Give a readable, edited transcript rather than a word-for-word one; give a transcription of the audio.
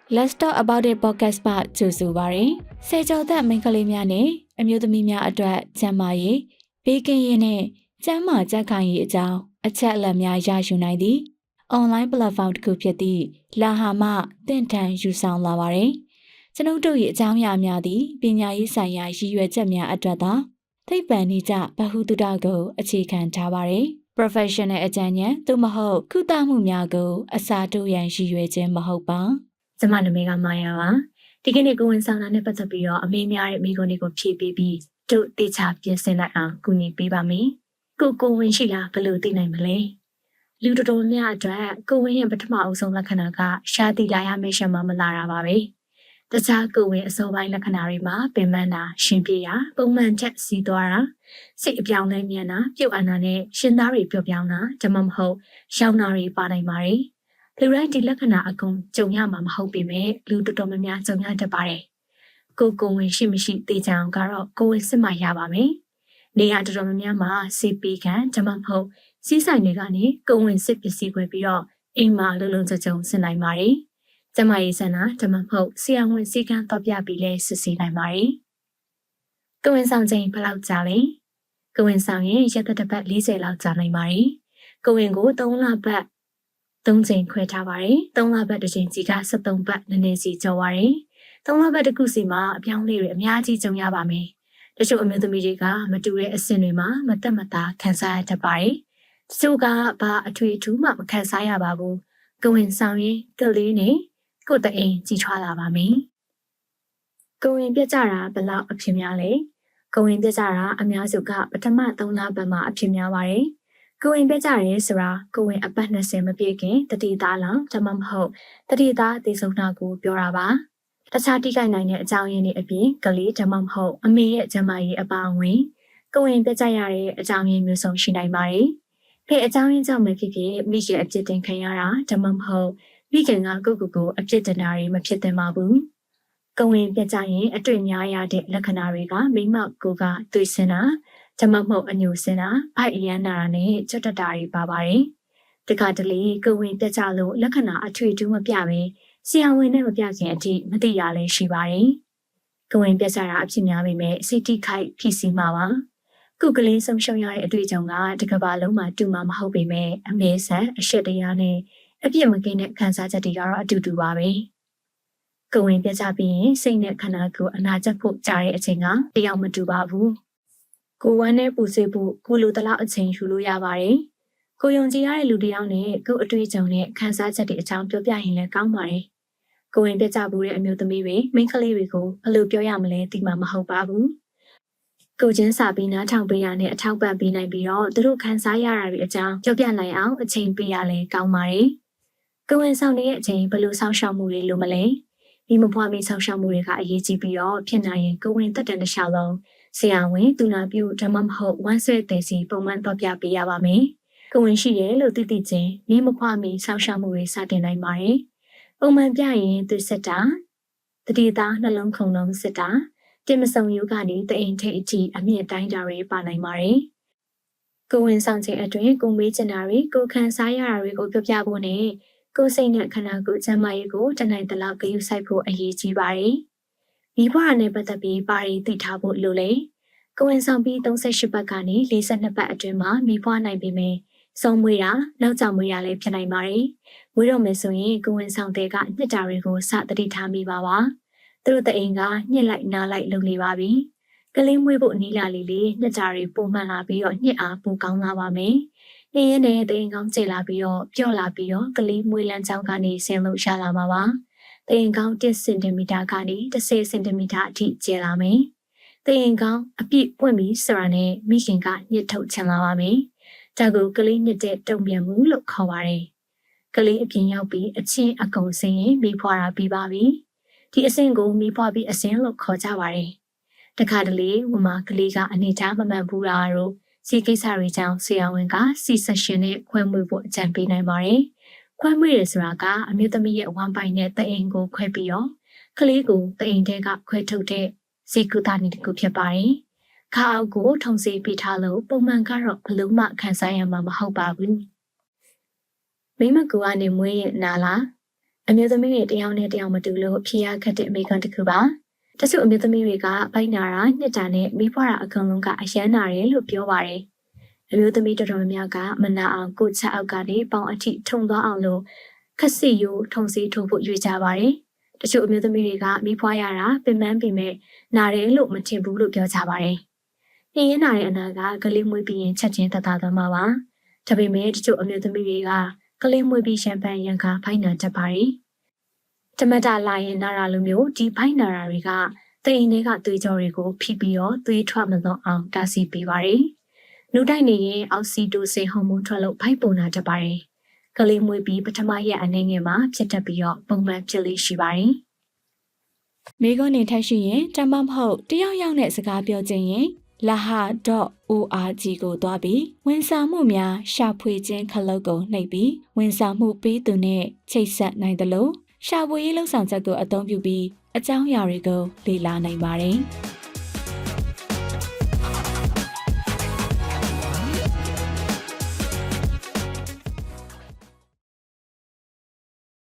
Let's talk about it podcast ပါကြိုဆိုပါရယ်။ဆယ်ကျော်သက်မိန်းကလေးများနဲ့အမျိုးသမီးများအတွက်ကျန်းမာရေးဘေးကင်းရေးနဲ့ကျန်းမာကြံ့ခိုင်ရေးအကြောင်းအချက်အလက်များရယူနိုင်သည့် online platform တစ်ခုဖြစ်သည့်လာဟာမတင့်ထန်ယူဆောင်လာပါရယ်။ကျွန်ုပ်တို့ရဲ့အကြောင်းအရာများသည့်ပညာရေးဆိုင်ရာရည်ရွယ်ချက်များအတွက်သာသိပ္ပံနည်းကျဗဟုသုတကိုအခြေခံထားပါရယ်။ professional အကြံဉာဏ်သို့မဟုတ်ကုသမှုများကိုအစာတို့ရန်ရည်ရွယ်ခြင်းမဟုတ်ပါကျမနာမည်ကမာယာပါဒီကနေ့ကိုဝင်ဆောင်တာနဲ့ပတ်သက်ပြီးတော့အမေများရဲ့မိကုန်းတွေကိုဖြည့်ပေးပြီးတို့တေချာပြင်ဆင်လိုက်အောင်ကူညီပေးပါမယ်ကိုဝင်ရှိလားဘယ်လိုသိနိုင်မလဲလူတော်တော်များအတွက်ကိုဝင်ရဲ့ပထမအဆုံးလက္ခဏာကရှားတိလာရမယ့်ရှမ်းမမလာတာပါပဲတခြားကိုဝင်အစောပိုင်းလက္ခဏာတွေမှာပင်ပန်းတာရှင်ပြေတာပုံမှန်ချက်စီးသွားတာစိတ်အပြောင်းလဲမြန်တာပြုတ်အနာနဲ့ရှင်သားတွေပျော့ပြောင်းတာဒါမှမဟုတ်ရောင်နာတွေပါနိုင်ပါတယ်လူတိုင်းဒီလက္ခဏာအကုန်ကြုံရမှာမဟုတ်ပေမဲ့လူတော်တော်များများကြုံရတတ်ပါတယ်။ကိုဝင်ရှိမရှိသိကြအောင်ကတော့ကိုဝင်စစ်မှရပါမယ်။နေရာတော်တော်များများမှာစီပီကန်ဒါမှမဟုတ်စီးဆိုင်တွေကနေကိုဝင်စစ်ပစ္စည်းခွဲပြီးတော့အိမ်မှာလုံလုံချုံချုံစစ်နိုင်ပါတယ်။ကျမရေးစံနာဒါမှမဟုတ်ဆရာဝန်စီကန်းတော့ပြပြီးလဲစစ်ဆေးနိုင်ပါတယ်။ကိုဝင်ဆောင်ချိန်ဘယ်လောက်ကြာလဲ။ကိုဝင်ဆောင်ရင်ရက်သက်တစ်ပတ်40လောက်ကြာနိုင်ပါတယ်။ကိုဝင်ကို3လပတ်3ချိန်ခွဲထားပါတယ်။3လပတ်တစ်ချိန်စီက73ပတ်နည်းနည်းစီကျော်ပါတယ်။3လပတ်တစ်ခုစီမှာအပြောင်းလဲတွေအများကြီးကြုံရပါမယ်။တချို့အမျိုးသမီးတွေကမတူတဲ့အဆင့်တွေမှာမတက်မတာခံစားရတတ်ပါတယ်။တချို့ကဘာအထွေအထူးမှမခံစားရပါဘူး။ကိုဝင်ဆောင်ရင်ကလေးနဲ့ကိုယ်တအိမ်ကြီးထွားလာပါမယ်။ကိုဝင်ပြကြတာဘယ်လောက်အဖြစ်များလဲ။ကိုဝင်ပြကြတာအများစုကပထမ3လပတ်မှာအဖြစ်များပါတယ်။ကိုဝင်ပြကြရဲဆိုတာကိုဝင်အပတ်20မပြည့်ခင်တတိသားလောင်ဒါမှမဟုတ်တတိသားအသေးဆုံးတာကိုပြောတာပါတခြားတိကျနိုင်တဲ့အကြောင်းရင်းတွေအပြင်ကလေးဒါမှမဟုတ်အမေရဲ့ကျန်းမာရေးအပါအဝင်ကိုဝင်ပြကြရတဲ့အကြောင်းရင်းမျိုးစုံရှိနိုင်ပါတယ်ဖဲအကြောင်းရင်းကြောင့်ပဲဖြစ်ဖြစ်မိခင်အပြစ်တင်ခံရတာဒါမှမဟုတ်မိခင်ကကိုအပြစ်တင်တာတွေမဖြစ်သင့်ပါဘူးကိုဝင်ပြကြရင်အတွေ့များရတဲ့လက္ခဏာတွေကမိမကိုကသွေးစင်တာဒါမှမဟုတ်အညိုစင်တာဗိုက်အရမ်းနာတာနဲ့ချွတ်တက်တာတွေပါပါတယ်။တခါတလေကိုဝင်ပြကြလို့လက္ခဏာအထွေထူးမပြဘဲဆရာဝန်နဲ့မပြခင်အထိမသိရလဲရှိပါတယ်။ကိုဝင်ပြကြတာအဖြစ်များပေမဲ့စိတ်ထိခိုက်ဖြစ်စီမှာပါ။ကုကလေးဆုံးရှုံးရတဲ့အတွေ့အကြုံကတကဘာလုံးမှာတူမှာမဟုတ်ပေမဲ့အမေဆန်အရှက်တရားနဲ့အပြစ်မကင်းတဲ့ခံစားချက်တွေကတော့အတူတူပါပဲ။ကိုဝင်ပြကြပြီးရင်စိတ်နဲ့ခန္ဓာကိုယ်အနာကျက်ဖို့ကြားတဲ့အချိန်ကတယောက်မတူပါဘူး။ကိုဝမ်းနဲ့ပူဆွေးဖို့ကိုလိုတလောက်အချိန်ယူလို့ရပါတယ်။ကိုယုံကြည်ရတဲ့လူတစ်ယောက်နဲ့ကိုအတွေ့အကြုံနဲ့ခံစားချက်တွေအကြောင်းပြောပြရင်လည်းကောင်းပါတယ်။ကိုဝင်ပြကြဘူးတဲ့အမျိုးသမီးတွေမိန်းကလေးတွေကိုဘယ်လိုပြောရမလဲသိမှာမဟုတ်ပါဘူး။ကိုချင်းစာပြီးနားထောင်ပေးရနဲ့အထောက်ပံ့ပေးနိုင်ပြီးတော့သူတို့ခံစားရတာတွေအကြောင်းပြောပြနိုင်အောင်အချိန်ပေးရလဲကောင်းပါတယ်။ကိုဝင်ဆောင်နေတဲ့အချိန်ဘယ်လိုဆောက်ရှောက်မှုတွေလိုမလဲ။ဒီမဖွားမီဆောက်ရှောက်မှုတွေကအရေးကြီးပြီးတော့ဖြစ်နိုင်ရင်ကိုဝင်တက်တဲ့တစ်လျှောက်လုံးဆရာဝန်သူနာပြုဓမ္မမဟုတ်ဝမ်းဆွဲတဲ့စီပုံမှန်တော့ပြပေးရပါမယ်။ကိုဝင်ရှိတယ်လို့သိသိချင်းနေမခွာမီဆောက်ရှောက်မှုတွေစတင်နိုင်ပါတယ်။ပုံမှန်ပြရင်သူစစ်တာတတိသားနှလုံးခုန်လုံးစစ်တာတင်မစုံယူကနေတအိမ်ထိပ်အထိအမြင့်တိုင်းတာတွေပါနိုင်ပါတယ်။ကိုဝင်ဆောင်ခြင်းအတွင်းကိုမေးချင်တာတွေကိုခံစားရတာတွေကိုပြောပြဖို့နဲ့ကိုစိတ်နဲ့ခန္ဓာကိုယ်ကျန်းမာရေးကိုတနိုင်တလောက်ဂရုစိုက်ဖို့အရေးကြီးပါတယ်။မိဘနဲ့ပတ်သက်ပြီးပါရီသိထားဖို့လိုလေကိုဝင်ဆောင်ပြီး38ပတ်ကနေ42ပတ်အတွင်းမှာမိဘနိုင်ပေမဲ့စုံမွေးတာနောက်ကျမွေးတာလည်းဖြစ်နိုင်ပါတယ်မွေးတော့မယ်ဆိုရင်ကိုဝင်ဆောင်တဲ့ကညှစ်တာတွေကိုစသတိထားမိပါပါသူတို့တဲ့အိမ်ကညှစ်လိုက်နားလိုက်လုပ်နေပါပြီကလေးမွေးဖို့နီးလာလေးညှစ်တာတွေပုံမှန်လာပြီးတော့ညှစ်အားပိုကောင်းလာပါမယ်နေရတဲ့တဲ့အိမ်ကောင်းကျလာပြီးတော့ပြော့လာပြီးတော့ကလေးမွေးလန်းချောင်းကနေဆင်းလို့ရလာမှာပါတိမ်ကောင်း1စင်တီမီတာကနေ10စင်တီမီတာအထိကျလာမယ်။တိမ်ကောင်းအပြည့်ပွင့်ပြီးဆိုတာနဲ့မိခင်ကညှစ်ထုတ်ချင်လာပါမယ်။ဒါကိုကလေးညှစ်တဲ့တုံပြန်မှုလို့ခေါ်ပါတယ်။ကလေးအပြင်ရောက်ပြီးအချင်းအကုန်စင်းရင်မိဖွာတာပြီးပါပြီ။ဒီအဆင့်ကိုမိဖွာပြီးအဆင့်လို့ခေါ်ကြပါတယ်။တခါတလေဝမကလေးကအနေထားမမှန်ဘူးလားတော့စီကိစ္စတွေကြောင့်ဆရာဝန်ကစီဆက်ရှင်နဲ့ခွဲမွေဖို့အကြံပေးနိုင်ပါတယ်။ခွဲမွေရဆိုတာကအမျိုးသမီးရဲ့ဝမ်းပိုင်နဲ့တအိမ်ကိုခွဲပြီးတော့ကလေးကိုတအိမ်ထဲကခွဲထုတ်တဲ့စီကုသနည်းတစ်ခုဖြစ်ပါတယ်။ခါအောက်ကိုထုံစေးပေးထားလို့ပုံမှန်ကတော့ဘလို့မှခံစားရမှာမဟုတ်ပါဘူး။မိမကူကနေမွေးရနာလား အမျိုးသမီးတွေတယောက်နဲ့တယောက်မတူလို့ဖြေရခက်တဲ့အမေကန်တစ်ခုပါတချို့အမျိုးသမီးတွေကဘိုက်နာတာညစ်တာနဲ့မိဖွားတာအကုန်လုံးကအယမ်းနာတယ်လို့ပြောပါတယ်အမျိုးသမီးတော်တော်များများကမနာအောင်ကိုချက်အောက်ကနေပေါင်အထိထုံသွားအောင်လို့ခက်စီယိုထုံစီထိုးဖို့ရွေးကြပါတယ်တချို့အမျိုးသမီးတွေကမိဖွားရတာပင်ပန်းပင်မဲ့နာတယ်လို့မထင်ဘူးလို့ပြောကြပါတယ်နှင်းရနာတဲ့အနာကကလေးမွေးပြီးရင်ချက်ချင်းတသားသွားမှာပါဒါပေမဲ့တချို့အမျိုးသမီးတွေကကလေးမွေးပြီးရှမ်ပန်းရန်ကဖိုင်နာတတ်ပါတယ်တမတာလာရင်နာတာလိုမျိုးဒီဖိုင်နာတာတွေကတိမ်တွေကသွေးကြောတွေကိုဖိပြီးတော့သွေးထွက်မလို့အောင်တားဆီးပေးပါတယ်နှုတ်တိုက်နေရင်အောက်ဆီတိုစင်ဟော်မုန်းထွက်လို့ဖိုက်ပုံနာတတ်ပါတယ်ကလေးမွေးပြီးပထမရက်အနေငယ်မှာဖြစ်တတ်ပြီးတော့ပုံမှန်ဖြစ်လေးရှိပါတယ်မိခွန်းနေထိုက်ရှိရင်တမမဟုတ်တယောက်ယောက်နဲ့စကားပြောခြင်းရင်laha.org ကိုသွားပြီးဝန်ဆောင်မှုများရှာဖွေခြင်းခလုတ်ကိုနှိပ်ပြီးဝန်ဆောင်မှုပေးသူနဲ့ချိတ်ဆက်နိုင်တယ်လို့ရှာဖွေရေးလှုပ်ဆောင်ချက်ကိုအသုံးပြုပြီးအကြောင်းအရာတွေကိုလေ့လာနိုင်ပါတယ်။